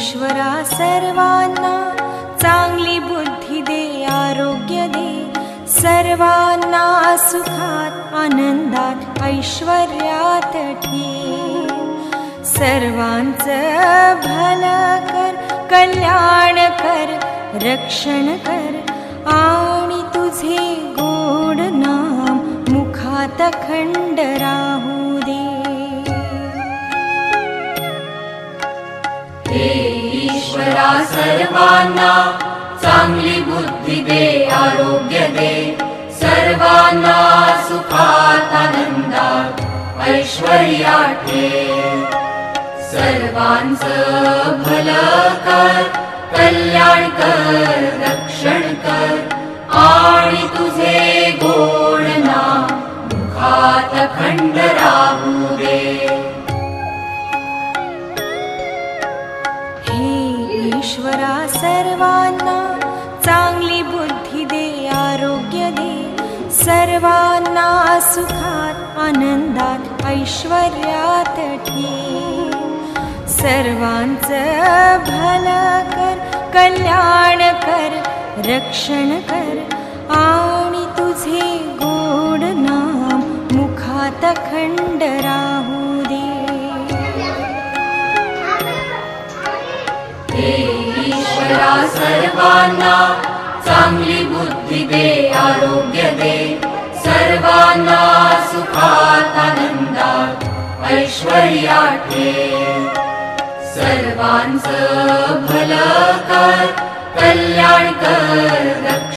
ईश्वरा सर्वांना चांगली बुद्धी दे, आरोग्य दे, सर्वांना सुखात आनंदात ऐश्वर्यात ठेव। सर्वांचं भलं कर, कल्याण कर, रक्षण कर आणि तुझे गोड नाम मुखात अखंड राहू दे। हे ईश्वरा सर्वांना चांगली बुद्धी दे, आरोग्य दे, सर्वांना सुखात आनंदात ऐश्वर्यात ठेव। सर्वांचं भलं कर, कल्याण कर, रक्षण कर आणि तुझे गोड नाम मुखात अखंड राहू दे। हे ईश्वरा सर्वांना चांगली बुद्धी दे, आरोग्य दे, सर्वांना सुखात आनंदात ऐश्वर्यात ठेव। सर्वांचं भलं कर, कल्याण कर, रक्षण कर आणि तुझे गोड नाम मुखात अखंड राहू दे। हे ईश्वरा सर्वांना चांगली बुद्धी दे, आरोग्य दे, सर्वांना सुखात आनंदात ऐश्वर्यात ठेव। सर्वांचं भलं कर, कल्याण कर,